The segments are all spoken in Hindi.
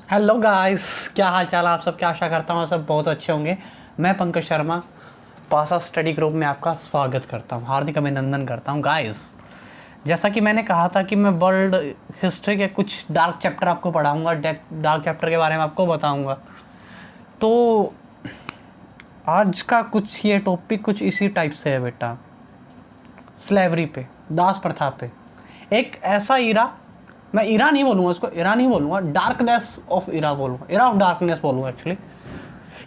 हेलो गाइस, क्या हाल चाल आप सब? क्या आशा करता हूँ सब बहुत अच्छे होंगे। मैं पंकज शर्मा पासा स्टडी ग्रुप में आपका स्वागत करता हूँ, हार्दिक अभिनंदन करता हूँ गाइस। जैसा कि मैंने कहा था कि मैं वर्ल्ड हिस्ट्री के कुछ डार्क चैप्टर आपको पढ़ाऊँगा, डार्क चैप्टर के बारे में आपको बताऊँगा। तो आज का कुछ ये टॉपिक कुछ इसी टाइप से है बेटा, स्लेवरी पे, दास प्रथा पे। एक ऐसा इरा, मैं इरा नहीं बोलूँगा, उसको इरा नहीं बोलूँगा, डार्कनेस ऑफ इरा बोलूँगा, इरा ऑफ डार्कनेस बोलूँगा एक्चुअली।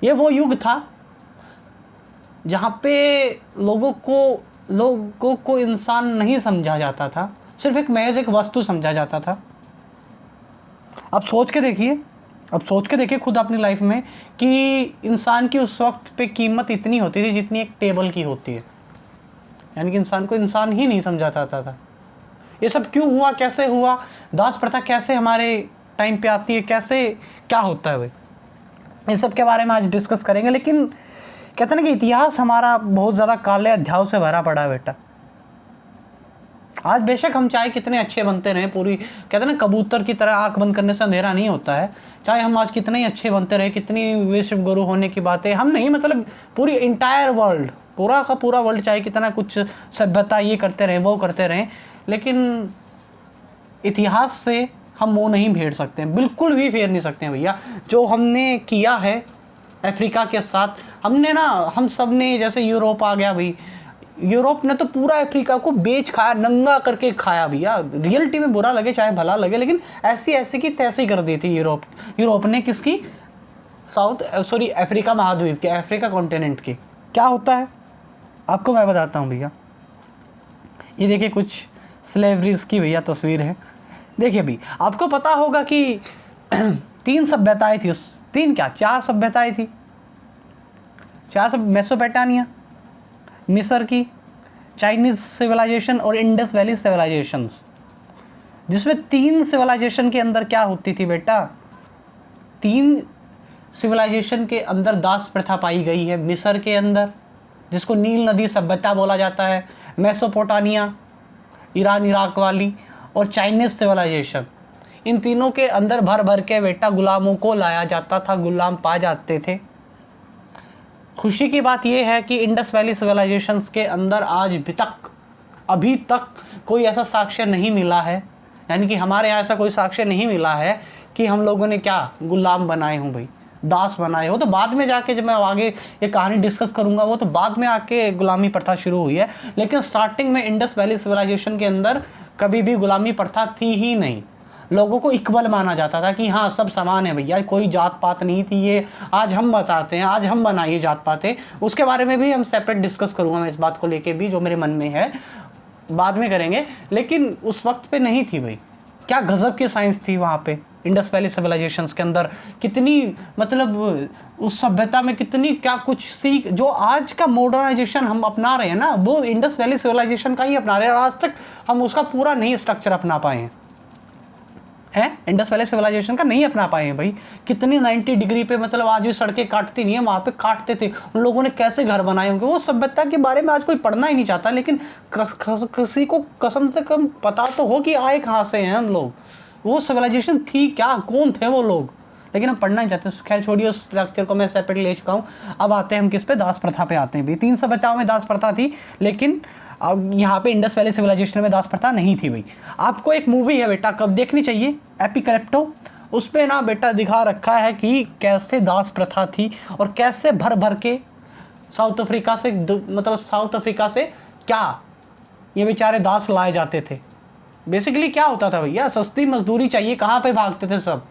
ये वो युग था जहाँ पे लोगों को इंसान नहीं समझा जाता था, सिर्फ एक महज एक वस्तु समझा जाता था। अब सोच के देखिए, खुद अपनी लाइफ में कि इंसान की उस वक्त पे कीमत इतनी होती थी जितनी एक टेबल की होती है। यानी कि इंसान को इंसान ही नहीं समझा जाता था। ये सब क्यों हुआ, कैसे हुआ, दास प्रथा कैसे हमारे टाइम पे आती है, कैसे क्या होता है भाई, इन सब के बारे में आज डिस्कस करेंगे। लेकिन कहते हैं ना कि इतिहास हमारा बहुत ज़्यादा काले अध्यायों से भरा पड़ा है बेटा। आज बेशक हम चाहे कितने अच्छे बनते रहे, पूरी कहते हैं ना कबूतर की तरह आंख बंद करने से अंधेरा नहीं होता है। चाहे हम आज कितने ही अच्छे बनते रहे, कितनी विश्व गुरु होने की बातें हम नहीं, मतलब पूरी इंटायर वर्ल्ड, पूरा का पूरा वर्ल्ड चाहे कितना कुछ सभ्यता ये करते रहे वो करते रहे, लेकिन इतिहास से हम मुँह नहीं फेर सकते हैं, बिल्कुल भी फेर नहीं सकते हैं भैया। जो हमने किया है अफ्रीका के साथ, हमने ना, हम सब ने, जैसे यूरोप आ गया भाई, यूरोप ने तो पूरा अफ्रीका को बेच खाया, नंगा करके खाया भैया। रियलिटी में बुरा लगे चाहे भला लगे, लेकिन ऐसी ऐसी की तैसी कर दी थी यूरोप ने। किसकी? अफ्रीका महाद्वीप के, अफ्रीका कॉन्टिनेंट की। क्या होता है आपको मैं बताता हूँ भैया। ये देखिए कुछ स्लेवरीज की भैया तस्वीर है। देखिए भी, आपको पता होगा कि तीन सभ्यताएं थी, चार सभ्यताएं थी। मेसोपोटामिया, मिस्र की, चाइनीज सिविलाइजेशन और इंडस वैली सिविलाइजेशंस। जिसमें तीन सिविलाइजेशन के अंदर क्या होती थी बेटा, तीन सिविलाइजेशन के अंदर दास प्रथा पाई गई है। मिस्र के अंदर, जिसको नील नदी सभ्यता बोला जाता है, मेसोपोटामिया ईरान इराक वाली, और चाइनीज सिविलाइजेशन। इन तीनों के अंदर भर भर के बेटा गुलामों को लाया जाता था, गुलाम पाए जाते थे। खुशी की बात यह है कि इंडस वैली सिविलाइजेशंस के अंदर आज भी तक, अभी तक कोई ऐसा साक्ष्य नहीं मिला है, यानी कि हमारे यहाँ ऐसा कोई साक्ष्य नहीं मिला है कि हम लोगों ने क्या गुलाम बनाए हों भाई, दास बनाए हो। तो बाद में जाके जब मैं आगे ये कहानी डिस्कस करूंगा, वो तो बाद में आके गुलामी प्रथा शुरू हुई है। लेकिन स्टार्टिंग में इंडस वैली सिविलाइजेशन के अंदर कभी भी गुलामी प्रथा थी ही नहीं। लोगों को इक्वल माना जाता था कि हाँ सब समान है भैया, कोई जात पात नहीं थी। ये आज हम बताते हैं, आज हम बनाइए जात पातें, उसके बारे में भी हम सेपरेट डिस्कस करूंगा मैं, इस बात को लेके भी जो मेरे मन में है, बाद में करेंगे। लेकिन उस वक्त पे नहीं थी भाई। क्या गजब की साइंस थी वहाँ पे इंडस वैली सिविलाइजेशंस के अंदर, कितनी मतलब उस सभ्यता में कितनी क्या कुछ सीख, जो आज का मॉडर्नाइजेशन हम अपना रहे हैं ना, वो इंडस वैली सिविलाइजेशन का ही अपना रहे हैं। और आज तक हम उसका पूरा नहीं स्ट्रक्चर अपना पाए हैं, इंडस वैली सिविलाइजेशन का नहीं अपना पाए हैं भाई। कितनी 90 डिग्री पे, मतलब आज भी सड़कें काटती नहीं है, वहाँ पे काटते थे। उन लोगों ने कैसे घर बनाए होंगे, वो सभ्यता के बारे में आज कोई पढ़ना ही नहीं चाहता। लेकिन किसी को कसम से कम पता तो हो कि आए कहाँ से हैं हम लोग, वो सिविलाइजेशन थी क्या, कौन थे वो लोग, लेकिन हम पढ़ना ही चाहते। खैर छोड़िए, उस स्ट्रक्चर को मैं सेपरेट ले चुका हूँ। अब आते हैं हम किस पे, दास प्रथा पे आते हैं भाई। तीन सभ्यताओं में दास प्रथा थी, लेकिन अब यहाँ पे इंडस वैली सिविलाइजेशन में दास प्रथा नहीं थी भाई। आपको एक मूवी है बेटा, कब देखनी चाहिए, एपिकैलिप्टो। उस पे ना बेटा दिखा रखा है कि कैसे दास प्रथा थी और कैसे भर भर के साउथ अफ्रीका से, मतलब साउथ अफ्रीका से क्या ये बेचारे दास लाए जाते थे। बेसिकली क्या होता था भैया, सस्ती मजदूरी चाहिए, कहाँ पे भागते थे सब,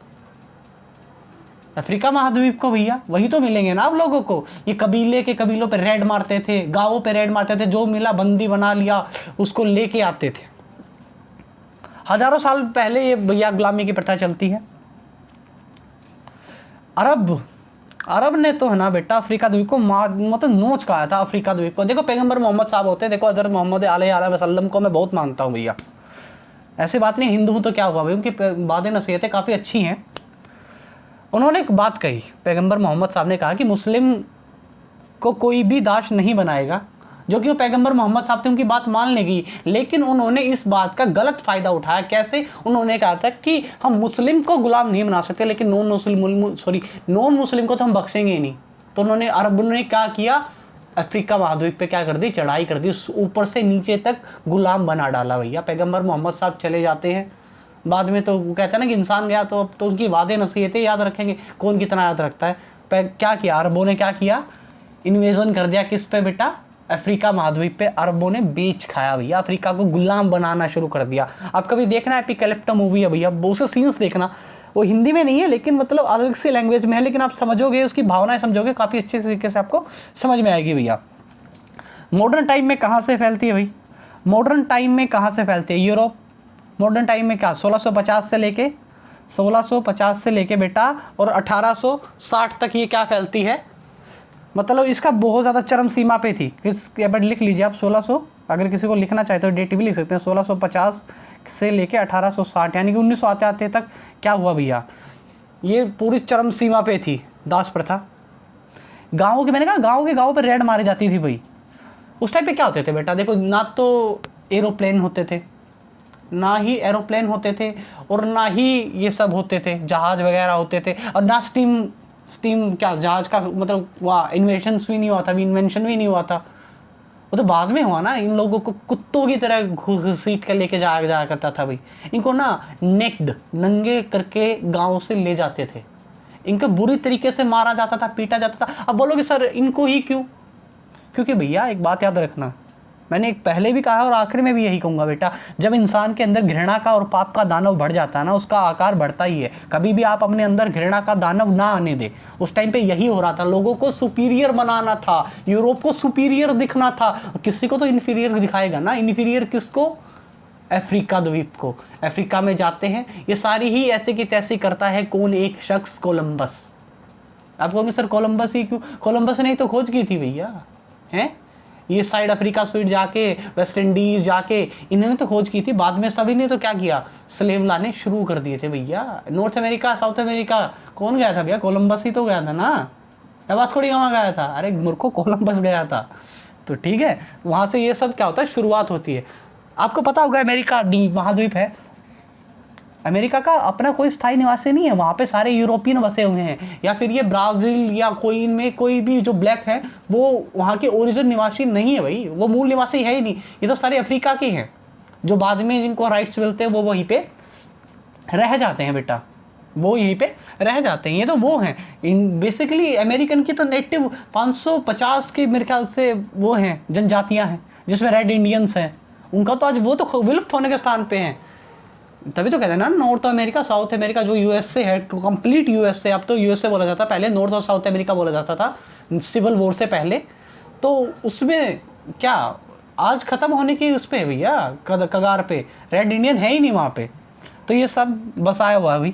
अफ्रीका महाद्वीप को भैया। वही तो मिलेंगे ना आप लोगों को। ये कबीले के कबीलों पे रेड मारते थे, गांवों पे रेड मारते थे, जो मिला बंदी बना लिया उसको लेके आते थे। हजारों साल पहले ये भैया गुलामी की प्रथा चलती है। अरब ने तो है ना बेटा अफ्रीका द्वीप को मतलब नोच कहा था अफ्रीका द्वीप को। देखो पैगंबर मोहम्मद साहब होते हैं, देखो हज़रत मोहम्मद अलैहि वसल्लम को मैं बहुत मानता हूँ भैया, ऐसी बात नहीं, हिंदू हूँ तो क्या हुआ भाई, उनकी बातें नसीहतें काफ़ी अच्छी हैं। उन्होंने एक बात कही, पैगंबर मोहम्मद साहब ने कहा कि मुस्लिम को कोई भी दास नहीं बनाएगा जो कि वो पैगंबर मोहम्मद साहब थे, उनकी बात मान लेगी, लेकिन उन्होंने इस बात का गलत फायदा उठाया। कैसे? उन्होंने कहा था कि हम मुस्लिम को गुलाम नहीं बना सकते, लेकिन नॉन मुस्लिम को तो हम बख्शेंगे ही नहीं। तो उन्होंने अरब ने क्या किया, अफ्रीका महाद्वीप पे क्या कर दी, चढ़ाई कर दी, ऊपर से नीचे तक गुलाम बना डाला भैया। पैगंबर मोहम्मद साहब चले जाते हैं, बाद में तो कहते हैं ना कि इंसान गया तो अब तो उनकी वादे नसीहतें याद रखेंगे, कौन कितना याद रखता है। क्या किया अरबों ने, क्या किया, इन्वेजन कर दिया किस पे बेटा, अफ्रीका महाद्वीप पे। अरबों ने बेच खाया भैया, अफ्रीका को गुलाम बनाना शुरू कर दिया। आप कभी देखना एपिकैलिप्टो मूवी है भैया, वो उसके सीन्स देखना, वो हिंदी में नहीं है लेकिन मतलब अलग से लैंग्वेज में है, लेकिन आप समझोगे, उसकी भावनाएं समझोगे, काफ़ी अच्छे तरीके से आपको समझ में आएगी भैया। मॉडर्न टाइम में कहाँ से फैलती है भाई, मॉडर्न टाइम में कहाँ से फैलती है, यूरोप। मॉडर्न टाइम में क्या 1650 से लेके बेटा और 1860 तक ये क्या फैलती है, मतलब इसका बहुत ज़्यादा चरम सीमा पे थी। किस लिख लीजिए आप 1600, अगर किसी को लिखना चाहे तो डेट भी लिख सकते हैं। 1650 से लेके 1860 यानी कि 1900 आते आते तक क्या हुआ भैया, ये पूरी चरम सीमा पे थी दास प्रथा। गाँव के, मैंने कहा गाँव पे रेड मारी जाती थी भाई। उस टाइम पे क्या होते थे बेटा, देखो ना तो एरोप्लेन होते थे, ना ही एरोप्लेन होते थे, और ना ही ये सब होते थे, जहाज वगैरह होते थे, और ना स्टीम क्या जहाज का मतलब वाह इन्वेंशन भी नहीं हुआ था, वो तो बाद में हुआ ना। इन लोगों को कुत्तों की तरह घसीट कर लेके जाया करता था भाई। इनको ना नेक्ड, नंगे करके गाँव से ले जाते थे, इनको बुरी तरीके से मारा जाता था, पीटा जाता था। अब बोलोगे सर इनको ही क्यों, क्योंकि भैया एक बात याद रखना, मैंने एक पहले भी कहा और आखिर में भी यही कहूँगा बेटा, जब इंसान के अंदर घृणा का और पाप का दानव बढ़ जाता है ना, उसका आकार बढ़ता ही है। कभी भी आप अपने अंदर घृणा का दानव ना आने दे। उस टाइम पे यही हो रहा था, लोगों को सुपीरियर बनाना था, यूरोप को सुपीरियर दिखना था, किसी को तो इन्फीरियर दिखाएगा ना। इन्फीरियर किसको, अफ्रीका द्वीप को। अफ्रीका में जाते हैं, ये सारी ही ऐसे की तैसी करता है कौन, एक शख्स, कोलंबस। आप कहोगे सर कोलंबस ही क्यों, कोलंबस ने तो खोज की थी भैया, हैं ये साइड अफ्रीका स्वीड जाके, वेस्ट इंडीज जाके, इन्होंने तो खोज की थी। बाद में सभी ने तो क्या किया, स्लेव लाने शुरू कर दिए थे भैया। नॉर्थ अमेरिका, साउथ अमेरिका कौन गया था भैया, कोलंबस ही तो गया था ना। वास्को डी गामा गया था, अरे मूर्खों कोलंबस गया था। तो ठीक है, वहाँ से ये सब क्या होता है, शुरुआत होती है। आपको पता होगा अमेरिका महाद्वीप है, अमेरिका का अपना कोई स्थायी निवासी नहीं है, वहाँ पे सारे यूरोपियन बसे हुए हैं, या फिर ये ब्राज़ील या कोई इनमें कोई भी जो ब्लैक है वो वहाँ के ओरिजिन निवासी नहीं है भाई, वो मूल निवासी है ही नहीं। ये तो सारे अफ्रीका के हैं, जो बाद में जिनको राइट्स मिलते हैं वो वहीं पे रह जाते हैं बेटा, वो यहीं पे रह जाते हैं। ये तो वो हैं इन बेसिकली अमेरिकन की तो नेटिव 550 के मेरे ख्याल से वो हैं जनजातियाँ हैं, जिसमें रेड इंडियंस हैं। उनका तो आज वो तो विलुप्त होने के स्थान पे हैं। तभी तो कहते हैं ना नॉर्थ अमेरिका, साउथ अमेरिका, जो यूएसए है, टू कंप्लीट यूएसए, अब तो यूएसए बोला जाता है, पहले नॉर्थ और साउथ अमेरिका बोला जाता था सिविल वॉर से पहले। तो उसमें क्या आज ख़त्म होने की उस पर है भैया, कगार पे, रेड इंडियन है ही नहीं वहाँ पे। तो ये सब बसाया हुआ अभी।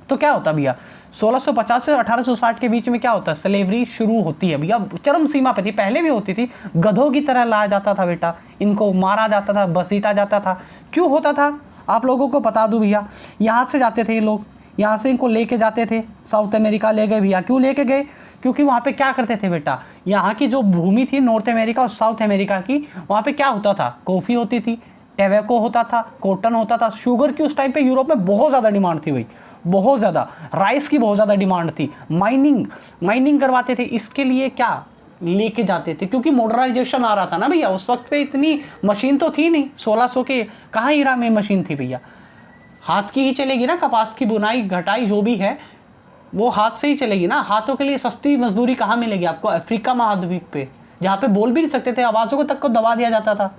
तो क्या होता भैया 1650 से 1860 के बीच में क्या होता है, स्लेवरी शुरू होती है भैया, चरम सीमा पे थी, पहले भी होती थी। गधों की तरह लाया जाता था बेटा, इनको मारा जाता था, बसीटा जाता था। क्यों होता था आप लोगों को बता दूं भैया, यहाँ से जाते थे ये लोग, यहाँ से इनको लेके जाते थे, साउथ अमेरिका ले गए भैया। क्यों लेके गए, क्योंकि वहाँ पे क्या करते थे बेटा, यहाँ की जो भूमि थी नॉर्थ अमेरिका और साउथ अमेरिका की, वहाँ पे क्या होता था, कॉफ़ी होती थी, टैबैको होता था, कॉटन होता था, शुगर की उस टाइम पे यूरोप में बहुत ज़्यादा डिमांड थी भाई, बहुत ज़्यादा, राइस की बहुत ज़्यादा डिमांड थी, माइनिंग करवाते थे। इसके लिए क्या लेके जाते थे, क्योंकि मॉडर्नाइजेशन आ रहा था ना भैया। उस वक्त पे इतनी मशीन तो थी नहीं, 1600 के कहाँ ईरा में मशीन थी भैया, हाथ की ही चलेगी ना, कपास की बुनाई घटाई जो भी है वो हाथ से ही चलेगी ना। हाथों के लिए सस्ती मजदूरी कहाँ मिलेगी आपको, अफ्रीका महाद्वीप पे, जहाँ पे बोल भी नहीं सकते थे, आवाज़ों को तक को दबा दिया जाता था।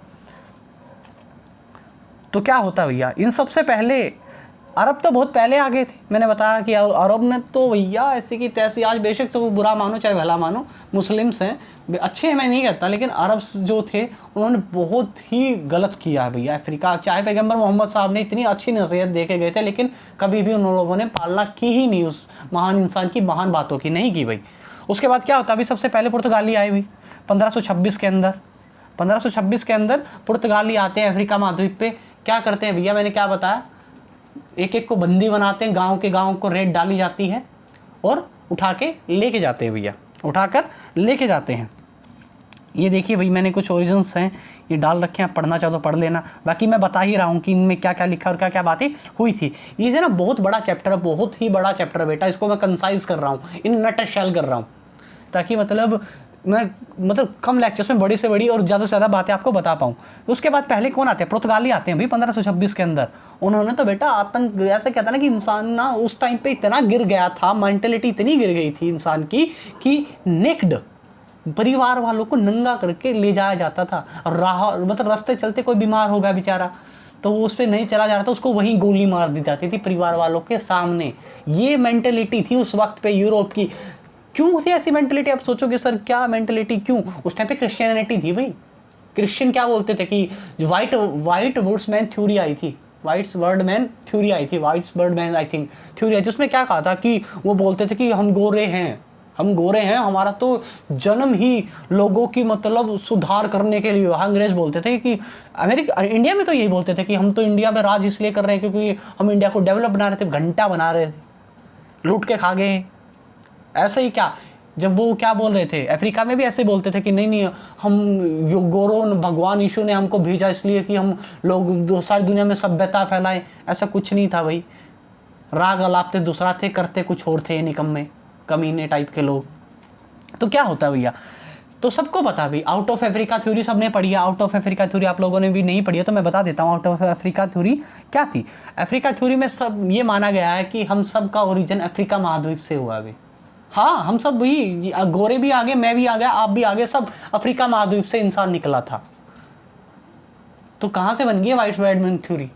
तो क्या होता भैया, इन सबसे पहले अरब तो बहुत पहले आ गए थे। मैंने बताया कि अरब ने तो भैया ऐसी की तैसी, आज बेशक तो बुरा मानो चाहे भला मानो, मुस्लिम्स हैं अच्छे हैं, मैं नहीं कहता, लेकिन अरब जो थे उन्होंने बहुत ही गलत किया है भैया अफ्रीका। चाहे पैगंबर मोहम्मद साहब ने इतनी अच्छी नसीहत दे के गए थे, लेकिन कभी भी उन लोगों ने पालना की ही नहीं, उस महान इंसान की महान बातों की नहीं की भाई। उसके बाद क्या होता, अभी सबसे पहले पुर्तगाली आए भाई 1526 के अंदर, 1526 के अंदर पुर्तगाली आते हैं अफ्रीका महाद्वीप पे। क्या करते हैं भैया, मैंने क्या बताया, एक एक को बंदी बनाते हैं, गांव के गांव को रेड डाली जाती है और उठा के लेके जाते हैं भैया, उठाकर लेके जाते हैं। ये देखिए भाई, मैंने कुछ ओरिजिन्स हैं ये डाल रखे हैं, पढ़ना चाहो तो पढ़ लेना। बाकी मैं बता ही रहा हूँ कि इनमें क्या क्या लिखा और क्या क्या बातें हुई थी। ये जो ना बहुत बड़ा चैप्टर है, बहुत ही बड़ा चैप्टर है बेटा, इसको मैं कंसाइज कर रहा हूँ, इन नट शेल कर रहा हूँ, ताकि मतलब मैं मतलब कम लेक्चर्स में बड़ी से बड़ी और ज़्यादा से ज़्यादा बातें आपको बता पाऊँ। उसके बाद पहले कौन आते हैं? पुर्तगाली आते हैं भाई 1526 के अंदर। उन्होंने तो बेटा आतंक, ऐसा कहता ना कि इंसान ना उस टाइम पे इतना गिर गया था, मेंटेलिटी इतनी गिर गई थी इंसान की कि नेक्ड परिवार वालों को नंगा करके ले जाया जाता था। और राह मतलब रास्ते चलते कोई बीमार हो गया बेचारा तो वो उस पर नहीं चला जा रहा था, उसको वहीं गोली मार दी जाती थी परिवार वालों के सामने। ये मेंटेलिटी थी उस वक्त पे यूरोप की। क्यों थी ऐसी मेंटेलिटी? आप सोचोगे सर क्या मेंटेलिटी क्यों? उस टाइम पे क्रिश्चियनिटी थी भाई। क्रिश्चियन क्या बोलते थे कि वाइट वुड्समैन थ्योरी आई थी, वाइट्स वर्डमैन थ्योरी आई थी, वाइट्स वर्डमैन आई थिंक थ्योरी आई थी। उसमें क्या कहा था कि वो बोलते थे कि हम गोरे हैं, हम गोरे हैं, हमारा तो जन्म ही लोगों की मतलब सुधार करने के लिए। अंग्रेज बोलते थे कि अमेरिका इंडिया में तो यही बोलते थे कि हम तो इंडिया में राज इसलिए कर रहे हैं क्योंकि हम इंडिया को डेवलप बना रहे थे, घंटा बना रहे थे, लूट के खा गए। ऐसे ही क्या, जब वो क्या बोल रहे थे अफ्रीका में भी ऐसे बोलते थे कि नहीं नहीं हम गोरों भगवान यीशु ने हमको भेजा इसलिए कि हम लोग सारी दुनिया में सभ्यता फैलाएं। ऐसा कुछ नहीं था भाई, राग अलापते दूसरा थे, करते कुछ और थे, निकम्मे कमीने टाइप के लोग। तो क्या होता है भैया, तो सबको पता भी आउट ऑफ अफ्रीका थ्योरी सबने पढ़ी है। आउट ऑफ अफ्रीका थ्योरी आप लोगों ने भी नहीं पढ़ी है तो मैं बता देता हूँ आउट ऑफ अफ्रीका थ्योरी क्या थी। अफ्रीका थ्योरी में सब ये माना गया है कि हम सब का ओरिजिन अफ्रीका महाद्वीप से हुआ अभी। हाँ, हम सब भी, गोरे भी आगे, मैं भी आ गया, आप भी आगे, सब अफ्रीका महाद्वीप से इंसान निकला था। तो कहाँ से बन गई वाइट वर्डमैन थ्योरी?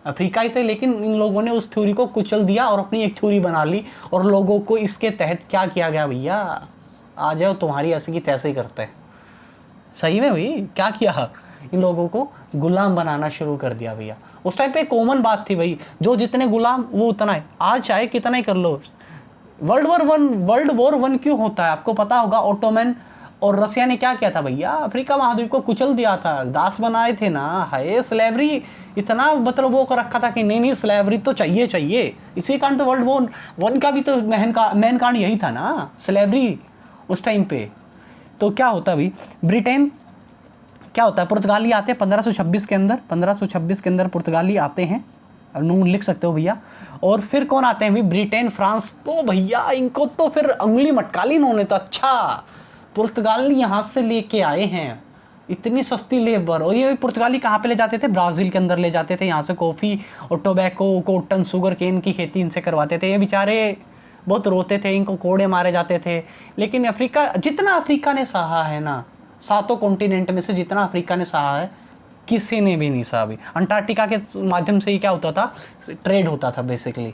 अफ्रीका ही थे, लेकिन इन लोगों ने उस थ्योरी को कुचल दिया और अपनी एक थ्योरी बना ली। और लोगों को इसके तहत क्या किया गया भैया, आ जाओ तुम्हारी ऐसे की तैसे ही करते हैं। सही में भाई क्या किया, इन लोगों को गुलाम बनाना शुरू कर दिया भैया। उस टाइम पे कॉमन बात थी भाई, जो जितने गुलाम वो उतना है। आज चाहे कितना ही कर लो। वर्ल्ड वॉर वन क्यों होता है आपको पता होगा? ओटोमन और रसिया ने क्या किया था भैया, अफ्रीका महाद्वीप को कुचल दिया था, दास बनाए थे ना। हाय स्लेवरी इतना मतलब वो कर रखा था कि नहीं नहीं स्लेवरी तो चाहिए चाहिए। इसी कारण तो वर्ल्ड वॉर वन का भी तो मेन कारण यही था ना, स्लेवरी उस टाइम पे। तो क्या होता भाई, ब्रिटेन क्या होता है, पुर्तगाली आते हैं 1526 के अंदर, 1526 के अंदर पुर्तगाली आते हैं, नून लिख सकते हो भैया। और फिर कौन आते हैं भाई, ब्रिटेन फ्रांस। तो भैया इनको तो फिर उंगली मटका ली इन्होंने तो। अच्छा पुर्तगाली यहाँ से लेके आए हैं इतनी सस्ती लेबर। और ये पुर्तगाली कहाँ पे ले जाते थे? ब्राज़ील के अंदर ले जाते थे। यहाँ से कॉफ़ी और टोबैको, कॉटन, शुगर केन की खेती इनसे करवाते थे। ये बेचारे बहुत रोते थे, इनको कोड़े मारे जाते थे। लेकिन अफ्रीका, जितना अफ्रीका ने सहा है ना, 7 कॉन्टिनेंट में से जितना अफ्रीका ने सहा है किसी ने भी नहीं सहा। भी अंटार्कटिका के माध्यम से ही क्या होता था, ट्रेड होता था, बेसिकली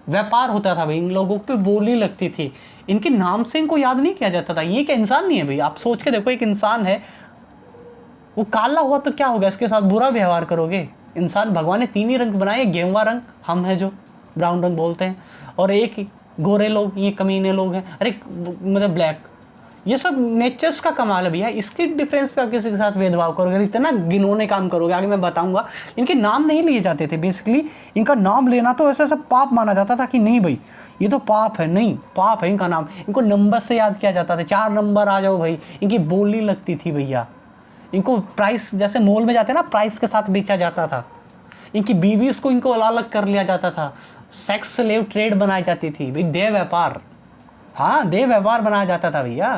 व्यापार होता था भाई। इन लोगों पे बोली लगती थी, इनके नाम से इनको याद नहीं किया जाता था। ये क्या इंसान नहीं है भाई? आप सोच के देखो, एक इंसान है, वो काला हुआ तो क्या होगा, इसके साथ बुरा व्यवहार करोगे। इंसान भगवान ने 3 ही रंग बनाए, गेहुआ रंग हम है जो ब्राउन रंग बोलते हैं, और एक गोरे लोग, ये कमीने लोग हैं, अरे मतलब ब्लैक। ये सब नेचर्स का कमाल है भैया। इसके डिफरेंस पे आप किसी के साथ भेदभाव करोगे, इतना गिनौने काम करोगे, आगे मैं बताऊंगा। इनके नाम नहीं लिए जाते थे बेसिकली, इनका नाम लेना तो ऐसा सब पाप माना जाता था कि नहीं भाई ये तो पाप है, नहीं पाप है इनका नाम। इनको नंबर से याद किया जाता था, 4 नंबर आ जाओ भाई। इनकी बोली लगती थी भैया। इनको प्राइस, जैसे मॉल में जाते ना, प्राइस के साथ बेचा जाता था। इनकी बीवीज को इनको अलग कर लिया जाता था। सेक्स स्लेव ट्रेड बनाई जाती थी भाई, देह व्यापार। हाँ, देह व्यापार बनाया जाता था भैया।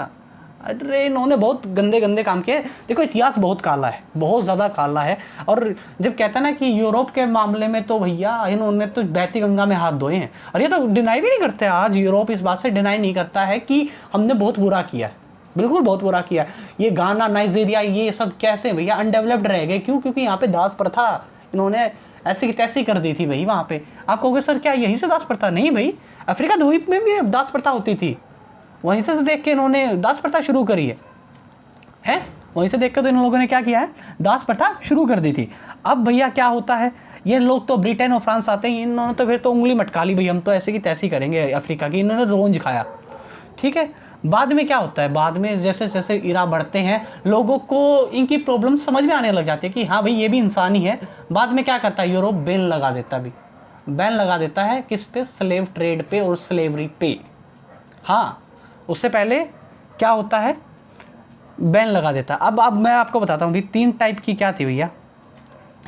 अरे इन्होंने बहुत गंदे गंदे काम किए। देखो इतिहास बहुत काला है, बहुत ज़्यादा काला है। और जब कहता है ना कि यूरोप के मामले में तो भैया इन्होंने तो बहती गंगा में हाथ धोए हैं। और ये तो डिनाई भी नहीं करते, आज यूरोप इस बात से डिनाई नहीं करता है कि हमने बहुत बुरा किया है। बिल्कुल बहुत बुरा किया। ये गाना, नाइजीरिया, ये सब कैसे भैया अनडेवलप्ड रह गए? क्यों? क्योंकि यहाँ पे दास प्रथा इन्होंने ऐसी की तैसी कर दी थी भाई वहाँ पे। आप कहोगे सर क्या यहीं से दास प्रथा? नहीं भाई, अफ्रीका द्वीप में भी दास प्रथा होती थी, वहीं से तो देख के इन्होंने दास प्रथा शुरू करी है? वहीं से देख के तो इन लोगों ने क्या किया है, दास प्रथा शुरू कर दी थी। अब भैया क्या होता है, ये लोग तो ब्रिटेन और फ्रांस आते हैं, इन्होंने तो फिर तो उंगली मटका ली भाई, हम तो ऐसे की तैसी करेंगे अफ्रीका की। इन्होंने रोंज खाया, ठीक है। बाद में क्या होता है, बाद में जैसे जैसे इरा बढ़ते हैं, लोगों को इनकी प्रॉब्लम समझ में आने लग जाती है कि हाँ भाई ये भी इंसान ही है। बाद में क्या करता है, यूरोप बैन लगा देता, भी बैन लगा देता है किस पे, स्लेव ट्रेड पे और स्लेवरी पे। हाँ, उससे पहले क्या होता है, बैन लगा देता। अब मैं आपको बताता हूँ भी 3 टाइप की क्या थी भैया।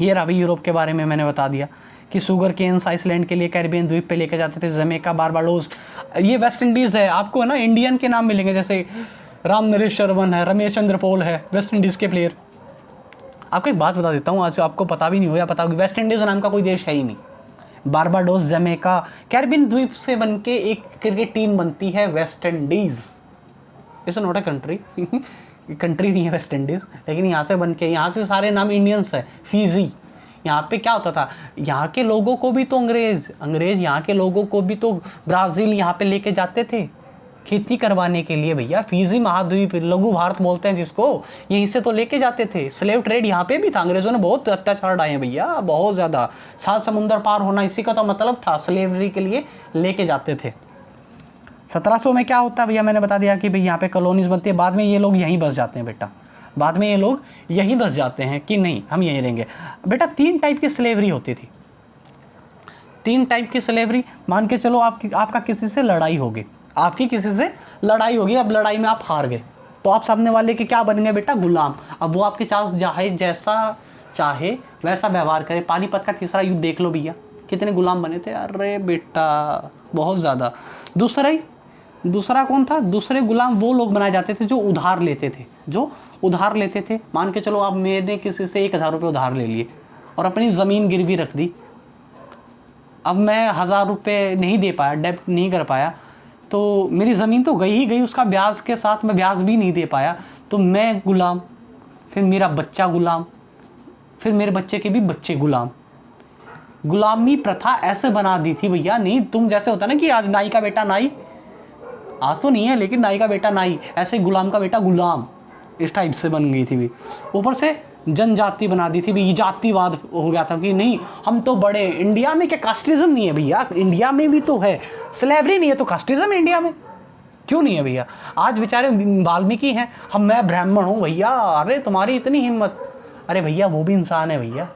ये रहा भाई यूरोप के बारे में मैंने बता दिया कि शुगर केन्स आइसलैंड के लिए कैरिबियन द्वीप पे लेके जाते थे, जमैका, बारबाडोस, ये वेस्ट इंडीज़ है। आपको है ना इंडियन के नाम मिलेंगे, जैसे राम नरेश शर्मन है, रमेश चंद्र पॉल है, वेस्ट इंडीज़ के प्लेयर। आपको एक बात बता देता हूँ, आज आपको पता भी नहीं हो या पता होगी, वेस्ट इंडीज़ नाम का कोई देश है ही नहीं। बारबाडोस, जमैका, कैरिबियन द्वीप से बन के एक क्रिकेट टीम बनती है West Indies. It's not a country country नहीं है वेस्ट इंडीज़, लेकिन यहाँ से बन के, यहाँ से सारे नाम इंडियंस है। फीजी, यहाँ पे क्या होता था, यहाँ के लोगों को भी तो अंग्रेज़ यहाँ के लोगों को भी तो ब्राज़ील यहाँ पे लेके जाते थे खेती करवाने के लिए भैया। फीजी महाद्वीप, लघु भारत बोलते हैं जिसको, यहीं से तो लेके जाते थे। स्लेव ट्रेड यहाँ पे भी था, अंग्रेज़ों ने बहुत अत्याचार डाले हैं भैया, बहुत ज़्यादा। 7 समुंदर पार होना इसी का तो मतलब था, स्लेवरी के लिए लेके जाते थे। 1700 में क्या होता है भैया, मैंने बता दिया कि भाई यहाँ पे कॉलोनीज बनती है। बाद में ये लोग यहीं बस जाते हैं बेटा, बाद में ये लोग यहीं बस जाते हैं कि नहीं हम यहीं रहेंगे बेटा। 3 टाइप की स्लेवरी होती थी, 3 टाइप की स्लेवरी। मान के चलो आपका किसी से लड़ाई होगी, आपकी किसी से लड़ाई होगी, अब लड़ाई में आप हार गए तो आप सामने वाले के क्या बन गए बेटा, गुलाम। अब वो आपके चाहे जैसा चाहे वैसा व्यवहार करे। पानीपत का तीसरा युद्ध देख लो भैया, कितने गुलाम बने थे, अरे बेटा बहुत ज़्यादा। दूसरा कौन था, दूसरे गुलाम वो लोग बनाए जाते थे जो उधार लेते थे, मान के चलो आप मैंने किसी से 1000 रुपये उधार ले लिए और अपनी ज़मीन गिरवी रख दी। अब मैं 1000 रुपये नहीं दे पाया, डेब्ट नहीं कर पाया, तो मेरी ज़मीन तो गई ही गई, उसका ब्याज के साथ मैं ब्याज भी नहीं दे पाया, तो मैं गुलाम, फिर मेरा बच्चा गुलाम, फिर मेरे बच्चे के भी बच्चे गुलाम। गुलामी प्रथा ऐसे बना दी थी भैया। नहीं तुम जैसे होता ना कि आज नाई का बेटा नाई, आज तो नहीं है लेकिन नाई का बेटा नाई, ऐसे गुलाम का बेटा गुलाम, इस टाइप से बन गई थी भी। ऊपर से जनजाति बना दी थी भी, जातिवाद हो गया था कि नहीं हम तो बड़े। इंडिया में क्या कास्टिज्म नहीं है भैया, इंडिया में भी तो है। स्लेवरी नहीं है तो कास्टिज्म इंडिया में क्यों नहीं है भैया। आज बेचारे वाल्मीकि हैं, मैं ब्राह्मण हूँ भैया, अरे तुम्हारी इतनी हिम्मत, अरे भैया वो भी इंसान है भैया,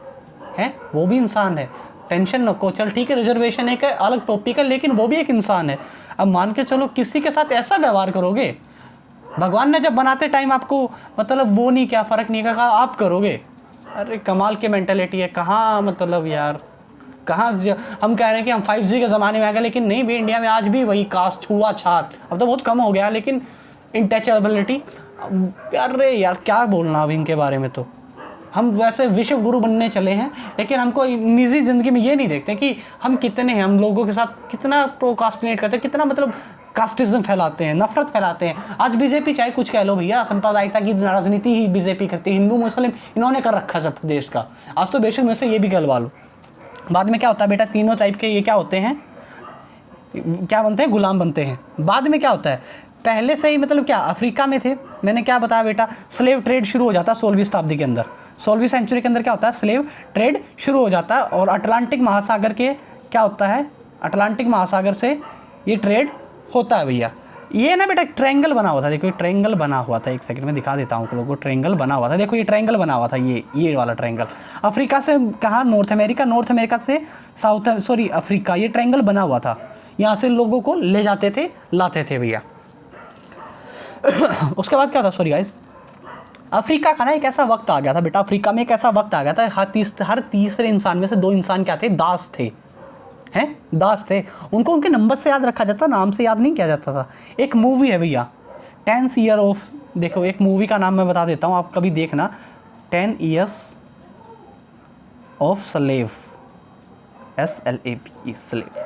हैं वो भी इंसान है, टेंशन नको। चल ठीक है, रिजर्वेशन एक अलग टॉपिक है, लेकिन वो भी एक इंसान है। अब मान के चलो किसी के साथ ऐसा व्यवहार करोगे, भगवान ने जब बनाते टाइम आपको मतलब वो नहीं, क्या फ़र्क नहीं कहा आप करोगे। अरे कमाल की मेंटालिटी है। कहाँ मतलब यार, कहाँ हम कह रहे हैं कि हम 5G के ज़माने में आ गए, लेकिन नहीं भी, इंडिया में आज भी वही कास्ट छुआछात, अब तो बहुत कम हो गया, लेकिन इनटचेबिलिटी। अरे यार क्या बोलना अब इनके बारे में। तो हम वैसे विश्व गुरु बनने चले हैं, लेकिन हमको निजी ज़िंदगी में ये नहीं देखते कि हम कितने हैं, हम लोगों के साथ कितना प्रोकास्टिनेट करते हैं, कितना मतलब कास्टिज्म फैलाते हैं, नफरत फैलाते हैं। आज बीजेपी चाहे कुछ कह लो भैया, सांप्रदायिकता की राजनीति ही बीजेपी करती है, हिंदू मुस्लिम इन्होंने कर रखा है सब देश का। आज तो बेशक में से ये भी कहलवा लो। बाद में क्या होता है बेटा, तीनों टाइप के ये क्या होते हैं, क्या बनते हैं, गुलाम बनते हैं। बाद में क्या होता है, पहले से ही मतलब क्या अफ्रीका में थे, मैंने क्या बताया बेटा, स्लेव ट्रेड शुरू हो जाता है 16वीं शताब्दी के अंदर। 16वीं सेंचुरी के अंदर क्या होता है, स्लेव ट्रेड शुरू हो जाता है। और अटलांटिक महासागर के क्या होता है, अटलांटिक महासागर से ये ट्रेड होता है भैया। ये ना बेटा ट्रायंगल बना हुआ था, देखो ये ट्रायंगल बना हुआ था, एक सेकंड में दिखा देता हूँ आप लोगों को। ट्रायंगल बना हुआ था, देखो ये ट्रायंगल बना हुआ था, ये वाला ट्रायंगल। अफ्रीका से कहाँ, नॉर्थ अमेरिका से अफ्रीका, ये ट्रायंगल बना हुआ था। यहाँ से लोगों को ले जाते थे, लाते थे भैया। उसके बाद क्या था, सॉरी गाइस, अफ्रीका का ना एक ऐसा वक्त आ गया था बेटा, अफ्रीका में एक ऐसा वक्त आ गया था, हर तीसरे इंसान में से 2 इंसान क्या थे, दास थे, हैं दास थे। उनको उनके नंबर से याद रखा जाता, नाम से याद नहीं किया जाता था। एक मूवी है भैया 10 ईयर ऑफ, देखो एक मूवी का नाम मैं बता देता हूँ, आप कभी देखना, 10 years of slave, SLAVE slave.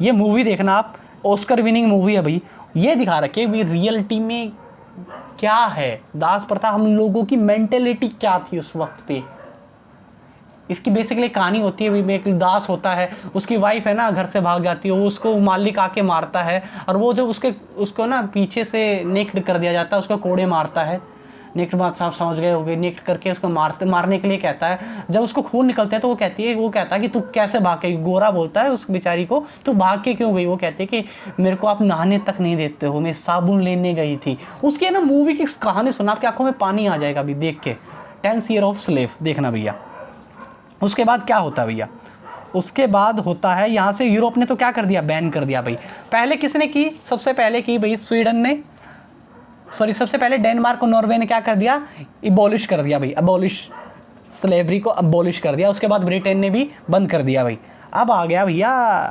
ये मूवी देखना आप, ऑस्कर विनिंग मूवी है भाई। ये दिखा रखे भी रियलिटी में क्या है दास प्रथा, हम लोगों की मेंटेलिटी क्या थी उस वक्त पे। इसकी बेसिकली कहानी होती है, एक दास होता है, उसकी वाइफ है ना घर से भाग जाती है, वो उसको मालिक आके मारता है, और वो जब उसको ना पीछे से नेक्ड कर दिया जाता है, उसको कोड़े मारता है। नेक्ड बात आप समझ गए होगे, नेक्ड करके उसको मारने के लिए कहता है। जब उसको खून निकलता है तो वो कहता है कि तू कैसे भाग के, गोरा बोलता है उस बेचारी को, तू भाग के क्यों गई। वो कहती है कि मेरे को आप नहाने तक नहीं देते हो, मैं साबुन लेने गई थी। उसकी ना मूवी की कहानी सुना, आपकी आंखों में पानी आ जाएगा अभी देख के। 10 ईयर ऑफ स्लेव देखना भैया। उसके बाद क्या होता है भैया, उसके बाद होता है यहाँ से यूरोप ने तो क्या कर दिया, बैन कर दिया भाई। पहले किसने की, सबसे पहले की भाई स्वीडन ने, सॉरी, सबसे पहले डेनमार्क और नॉर्वे ने क्या कर दिया, इबॉलिश कर दिया भाई, अबॉलिश, स्लेवरी को अबॉलिश कर दिया। उसके बाद ब्रिटेन ने भी बंद कर दिया भाई। अब आ गया भैया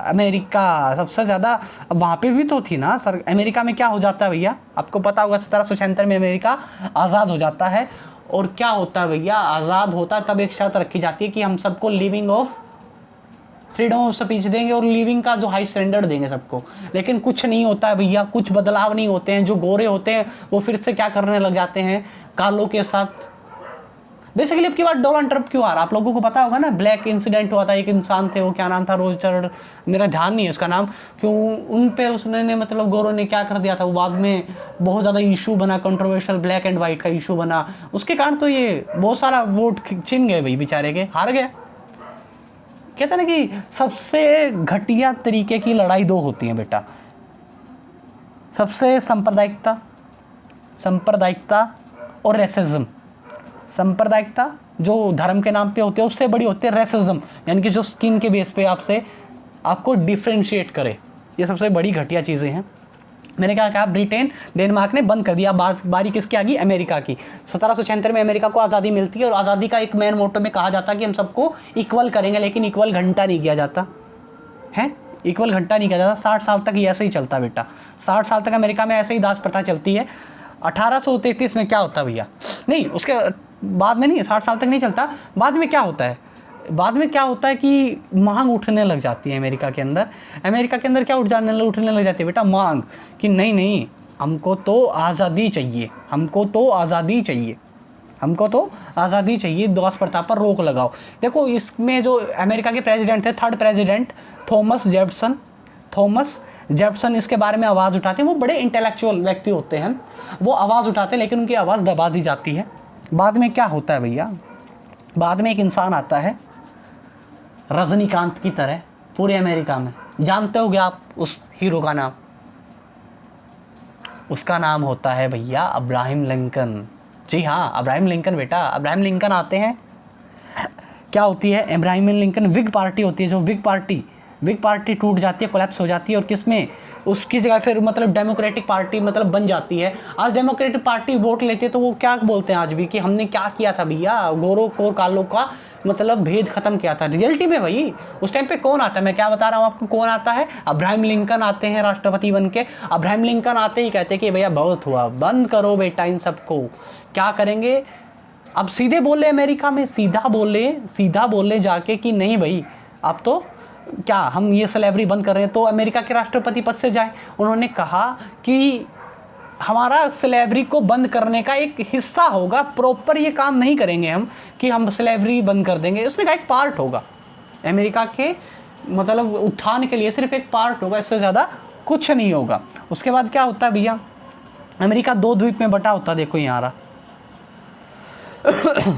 अमेरिका, सबसे ज़्यादा। अब वहाँ पे भी तो थी ना सर, अमेरिका में क्या हो जाता है भैया, आपको पता होगा 1776 में अमेरिका आज़ाद हो जाता है। और क्या होता है भैया, आज़ाद होता है तब एक शर्त रखी जाती है कि हम सबको living of freedom of speech देंगे और लिविंग का जो हाई स्टैंडर्ड देंगे सबको। लेकिन कुछ नहीं होता है भैया, कुछ बदलाव नहीं होते हैं। जो गोरे होते हैं वो फिर से क्या करने लग जाते हैं, कालों के साथ। बेसिकली अब की बात डोनाल्ड ट्रंप क्यों आ रहा है, आप लोगों को पता होगा ना, ब्लैक इंसिडेंट हुआ था, एक इंसान थे, वो क्या नाम था, रोजर, मेरा ध्यान नहीं है उसका नाम, क्यों उन पे उसने मतलब गोरों ने क्या कर दिया था, वो बाद में बहुत ज़्यादा इशू बना, कंट्रोवर्शियल ब्लैक एंड वाइट का इशू बना। उसके कारण तो ये बहुत सारा वोट छिन गए भाई, बेचारे के हार गए। कहते हैं ना कि सबसे घटिया तरीके की लड़ाई दो होती है बेटा, सबसे सांप्रदायिकता और रेसिज्म। सांप्रदायिकता जो धर्म के नाम पे होते हैं, उससे बड़ी होती है रेसिज्म, यानी कि जो स्किन के बेस पे आपको डिफ्रेंशिएट करे। ये सबसे बड़ी घटिया चीज़ें हैं। मैंने क्या कहा, ब्रिटेन डेनमार्क ने बंद कर दिया। बारी किसकी आ गई, अमेरिका की। 1776 में अमेरिका को आज़ादी मिलती है और आज़ादी का एक मेन मोटो में कहा जाता है कि हम सबको इक्वल करेंगे, लेकिन इक्वल घंटा नहीं किया जाता है, इक्वल घंटा नहीं किया जाता। 60 साल तक ये ऐसे ही चलता बेटा, 60 साल तक अमेरिका में ऐसे ही दास प्रथा चलती है। 1833 में क्या होता है भैया, नहीं उसके बाद में नहीं, 60 साल तक नहीं चलता। बाद में क्या होता है, बाद में क्या होता है कि मांग उठने लग जाती है अमेरिका के अंदर। अमेरिका के अंदर क्या उठने लग जाती है बेटा, मांग, कि नहीं नहीं हमको तो आज़ादी चाहिए, हमको तो आज़ादी चाहिए, हमको तो आज़ादी चाहिए, दास प्रथा पर रोक लगाओ। देखो इसमें जो अमेरिका के प्रेसिडेंट थे, थर्ड प्रेसिडेंट थॉमस जेफरसन इसके बारे में आवाज़ उठाते हैं। वो बड़े इंटेलेक्चुअल व्यक्ति होते हैं, वो आवाज़ उठाते हैं, लेकिन उनकी आवाज़ दबा दी जाती है। बाद में क्या होता है भैया, बाद में एक इंसान आता है रजनीकांत की तरह पूरे अमेरिका में। जानते होगे आप उस हीरो का नाम, उसका नाम होता है भैया अब्राहम लिंकन। जी हाँ, अब्राहम लिंकन बेटा, अब्राहम लिंकन आते हैं। क्या होती है अब्राहम लिंकन, विग पार्टी होती है, जो विग पार्टी टूट जाती है, कोलैप्स हो जाती है, और किसमें उसकी जगह फिर मतलब डेमोक्रेटिक पार्टी मतलब बन जाती है। आज डेमोक्रेटिक पार्टी वोट लेती है तो वो क्या बोलते हैं आज भी कि हमने क्या किया था भैया, गोरों और कालों का मतलब भेद खत्म किया था। रियलिटी में भाई उस टाइम पे कौन आता है, मैं क्या बता रहा हूँ आपको, कौन आता है, अब्राहम लिंकन आते हैं राष्ट्रपति बन के। अब्राहम लिंकन आते ही कहते हैं कि भैया बहुत हुआ, बंद करो बेटा इन सबको। क्या करेंगे, अब सीधे बोले अमेरिका में, सीधा बोले जाके कि नहीं भाई अब तो क्या हम ये स्लेवरी बंद कर रहे हैं, तो अमेरिका के राष्ट्रपति पद से जाए। उन्होंने कहा कि हमारा स्लेवरी को बंद करने का एक हिस्सा होगा, प्रॉपर ये काम नहीं करेंगे हम कि हम स्लेवरी बंद कर देंगे। उसमें का एक पार्ट होगा अमेरिका के मतलब उत्थान के लिए, सिर्फ एक पार्ट होगा, इससे ज़्यादा कुछ नहीं होगा। उसके बाद क्या होता है भैया, अमेरिका 2 द्वीप में बटा होता है। देखो यहाँ रहा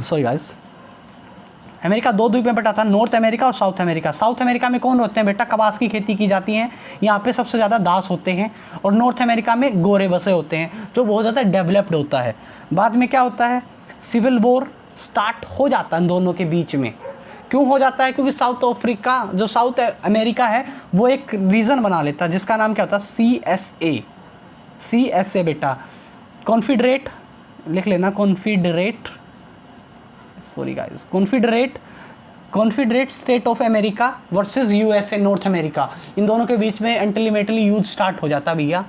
सॉरी गाइस, अमेरिका 2 द्वीप में बटा था, नॉर्थ अमेरिका और साउथ अमेरिका। साउथ अमेरिका में कौन होते हैं बेटा, कपास की खेती की जाती है, यहाँ पे सबसे ज़्यादा दास होते हैं। और नॉर्थ अमेरिका में गोरे बसे होते हैं, जो बहुत ज़्यादा डेवलप्ड होता है। बाद में क्या होता है, सिविल वॉर स्टार्ट हो जाता है दोनों के बीच में। क्यों हो जाता है, क्योंकि साउथ अमेरिका है वो एक रीजन बना लेता है जिसका नाम क्या होता है, CSA बेटा, कॉन्फिडरेट, लिख लेना, confederate state of America versus USA north America. इन दोनों के बीच में अल्टीमेटली यूज स्टार्ट हो जाता है भैया,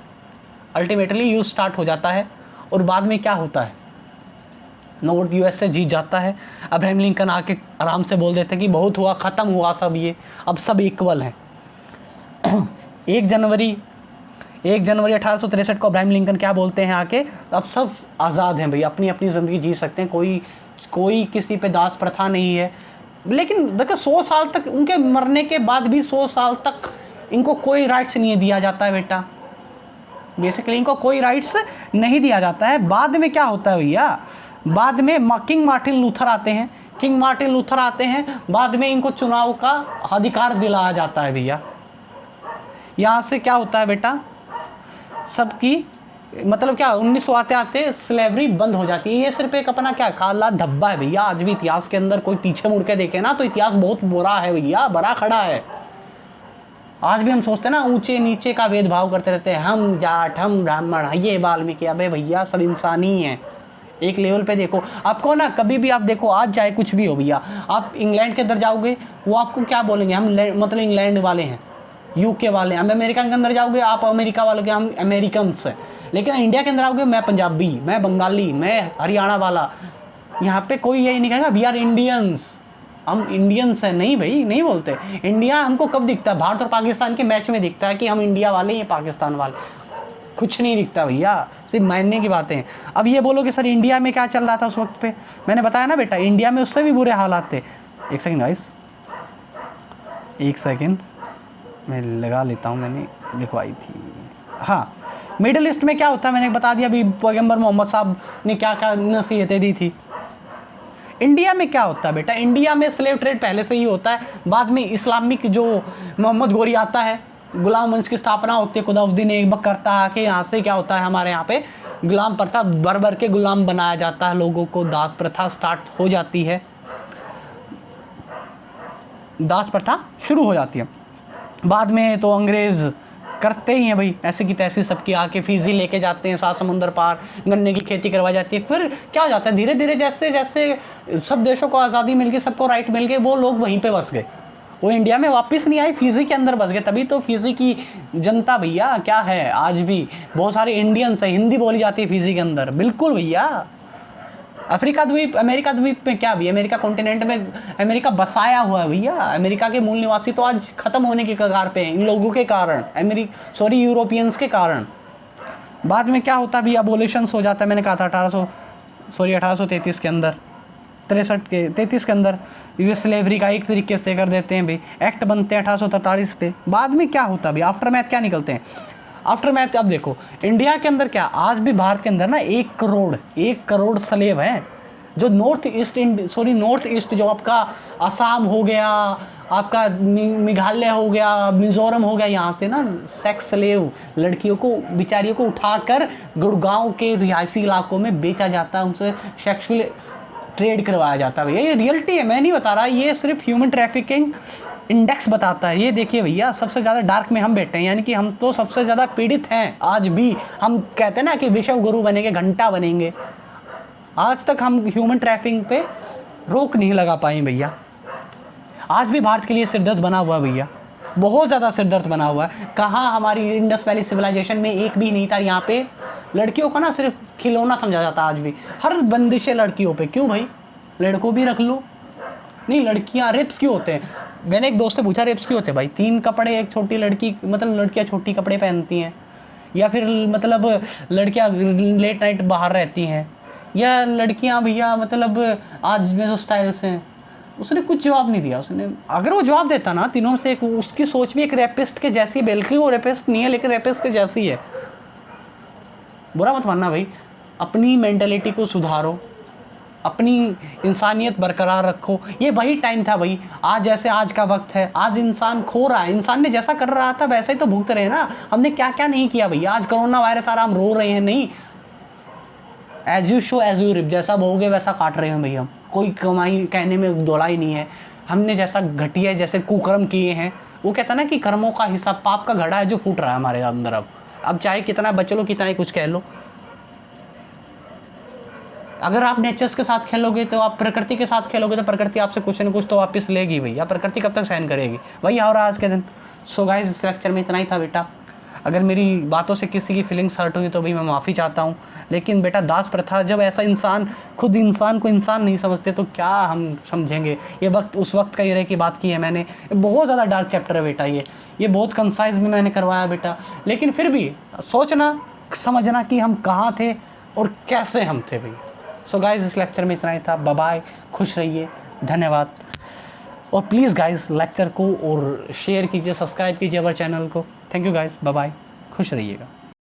अल्टीमेटली यूज स्टार्ट हो जाता है। और बाद में क्या होता है, नॉर्थ USA जीत जाता है। अब्राहम लिंकन आके आराम से बोल देते हैं कि बहुत हुआ, ख़त्म हुआ सब, ये अब सब इक्वल हैं। 1 जनवरी 1863 को अब्राहम लिंकन क्या बोलते हैं आके, अब सब आज़ाद हैं भाई, अपनी अपनी ज़िंदगी जी सकते हैं, कोई किसी पे दास प्रथा नहीं है। लेकिन देखो 100 साल तक, उनके मरने के बाद भी 100 साल तक इनको कोई राइट्स नहीं दिया जाता है बेटा, बेसिकली इनको कोई राइट्स नहीं दिया जाता है। बाद में क्या होता है भैया, बाद में किंग मार्टिन लूथर आते हैं, बाद में इनको चुनाव का अधिकार दिलाया जाता है भैया। यहाँ से क्या होता है बेटा, सबकी मतलब क्या 1900 आते स्लेवरी बंद हो जाती है। ये सिर्फ एक अपना क्या काला धब्बा है भैया। आज भी इतिहास के अंदर कोई पीछे मुड़ के देखे ना तो इतिहास बहुत बुरा है भैया, बड़ा खड़ा है। आज भी हम सोचते हैं ना, ऊंचे नीचे का भेदभाव करते रहते हैं, हम जाट, हम ब्राह्मण, ये वाल्मीकि। अबे भैया सब इंसान ही हैं, एक लेवल पे देखो। आपको ना कभी भी आप देखो, आज चाहे कुछ भी हो भैया, आप इंग्लैंड के अंदर जाओगे वो आपको क्या बोलेंगे, हम मतलब इंग्लैंड वाले हैं, यूके वाले हैं। हम अमेरिका के अंदर जाओगे आप अमेरिका वाले के, हम अमेरिकन्स हैं। लेकिन इंडिया के अंदर आओगे, मैं पंजाबी, मैं बंगाली, मैं हरियाणा वाला, यहाँ पे कोई यही नहीं कहेगा वी आर इंडियंस, हम इंडियंस हैं। नहीं भाई, नहीं बोलते। इंडिया हमको कब दिखता है? भारत और पाकिस्तान के मैच में दिखता है कि हम इंडिया वाले, ये पाकिस्तान वाले, कुछ नहीं दिखता भैया, सिर्फ मानने की बातें हैं। अब ये बोलो कि सर इंडिया में क्या चल रहा था उस वक्त पे, मैंने बताया ना बेटा, इंडिया में उससे भी बुरे हालात थे। एक सेकंड गाइस, एक सेकंड मैं लगा लेता हूँ, मैंने लिखवाई थी। हाँ, मिडिल ईस्ट में क्या होता है मैंने बता दिया अभी, पैगंबर मोहम्मद साहब ने क्या क्या नसीहतें दी थी। इंडिया में क्या होता है बेटा, इंडिया में स्लेव ट्रेड पहले से ही होता है। बाद में इस्लामिक जो मोहम्मद गोरी आता है, गुलाम वंश की स्थापना होती है, खुदाउद्दीन ऐबक करता है कि यहाँ से क्या होता है, हमारे यहाँ पे गुलाम प्रथा भर भर के गुलाम बनाया जाता है लोगों को, दास प्रथा स्टार्ट हो जाती है, दास प्रथा शुरू हो जाती है। बाद में तो अंग्रेज़ करते ही हैं भाई, ऐसे की तैसी सबकी आके फीजी लेके जाते हैं, 7 समुंदर पार गन्ने की खेती करवाई जाती है। फिर क्या हो जाता है, धीरे धीरे जैसे जैसे सब देशों को आज़ादी मिल गई, सबको राइट मिल गए, वो लोग वहीं पे बस गए, वो इंडिया में वापस नहीं आए, फीजी के अंदर बस गए। तभी तो फीजी की जनता भैया क्या है, आज भी बहुत सारे इंडियंस हैं, हिंदी बोली जाती है फीजी के अंदर, बिल्कुल भैया। अफ्रीका द्वीप, अमेरिका द्वीप में क्या भी, अमेरिका कॉन्टिनेंट में अमेरिका बसाया हुआ है भैया। अमेरिका के मूल निवासी तो आज खत्म होने की कगार पे हैं इन लोगों के कारण, यूरोपियंस के कारण। बाद में क्या होता है भैया, अबोलिशंस हो जाता है। मैंने कहा था 1833 के अंदर, 33 के अंदर ये स्लेवरी का एक तरीके से कर देते हैं भाई, एक्ट बनते हैं 1843 पे। बाद में क्या होता है भाई, आफ्टर मैथ क्या निकलते हैं, आफ्टर मैथ अब देखो इंडिया के अंदर क्या, आज भी भारत के अंदर ना 1 करोड़ स्लेव हैं जो नॉर्थ ईस्ट जो आपका असम हो गया, आपका मेघालय हो गया, मिजोरम हो गया, यहाँ से ना सेक्स स्लेव लड़कियों को, बिचारियों को उठाकर गुड़गांव के रिहायशी इलाकों में बेचा जाता है, उनसे सेक्सुअल ट्रेड करवाया जाता है भैया। ये रियलिटी है, मैं नहीं बता रहा, ये सिर्फ ह्यूमन ट्रैफिकिंग इंडेक्स बताता है। ये देखिए भैया, सबसे ज़्यादा डार्क में हम बैठे हैं, यानी कि हम तो सबसे ज़्यादा पीड़ित हैं आज भी। हम कहते हैं ना कि विश्व गुरु बनेंगे, घंटा बनेंगे, आज तक हम ह्यूमन ट्रैफिकिंग पे रोक नहीं लगा पाए भैया। आज भी भारत के लिए सिरदर्द बना हुआ है भैया, बहुत ज़्यादा सिरदर्द बना हुआ है। कहाँ हमारी इंडस वैली सिविलाइजेशन में एक भी नहीं था, यहाँ पे लड़कियों को ना सिर्फ खिलौना समझा जाता, आज भी हर बंदिशें लड़कियों पे। क्यों भाई, लड़कों भी रख लो, नहीं लड़कियाँ, रेप्स क्यों होते हैं? मैंने एक दोस्त से पूछा रेप्स क्यों होते हैं भाई, 3 कपड़े एक छोटी लड़की, मतलब लड़कियाँ छोटी कपड़े पहनती हैं, या फिर मतलब लड़कियाँ लेट नाइट बाहर रहती हैं, या लड़कियाँ भैया मतलब आज में जो स्टाइल्स हैं। उसने कुछ जवाब नहीं दिया। उसने अगर वो जवाब देता ना तीनों से, एक उसकी सोच भी एक रेपिस्ट के जैसी, बल्कि वो रेपिस्ट नहीं है लेकिन रेपिस्ट के जैसी है। बुरा मत मानना भाई, अपनी मेंटालिटी को सुधारो, अपनी इंसानियत बरकरार रखो। ये वही टाइम था भाई, आज जैसे आज का वक्त है, आज इंसान खो रहा है, इंसान ने जैसा कर रहा था वैसे ही तो भुगत रहे हैं ना। हमने क्या क्या नहीं किया भैया, आज कोरोना वायरस आ रहा, हम रो रहे हैं नहीं, as you sow as you reap, जैसा बोगे वैसा काट रहे हैं भैया हम, कोई कमाई कहने में दोलाई नहीं है। हमने जैसा घटिया जैसे कुकर्म किए हैं, वो कहता ना कि कर्मों का हिसाब, पाप का घड़ा है जो फूट रहा है हमारे अंदर। अब चाहे कितना बच लो, कितना ही कुछ कह लो, अगर आप नेचर्स के साथ खेलोगे तो आप प्रकृति के साथ खेलोगे तो प्रकृति आपसे कुछ न कुछ तो वापस लेगी भैया। प्रकृति कब तक सहन करेगी, वही हो रहा आज के दिन। सो गाइस, इस लेक्चर में इतना ही था बेटा। अगर मेरी बातों से किसी की फीलिंग्स हर्ट हुई तो भी मैं माफ़ी चाहता हूँ। लेकिन बेटा दास प्रथा, जब ऐसा इंसान खुद इंसान को इंसान नहीं समझते तो क्या हम समझेंगे। ये वक्त उस वक्त का एरा की बात की है मैंने, बहुत ज़्यादा डार्क चैप्टर है बेटा ये बहुत कंसाइज में मैंने करवाया बेटा। लेकिन फिर भी सोचना समझना कि हम कहाँ थे और कैसे हम थे भैया। सो गाइज़, इस लेक्चर में इतना ही था। बाय बाय, खुश रहिए, धन्यवाद। और प्लीज़ गाइज़ लेक्चर को और शेयर कीजिए, सब्सक्राइब कीजिए हमारे चैनल को। Thank you guys, bye bye, खुश रहिएगा।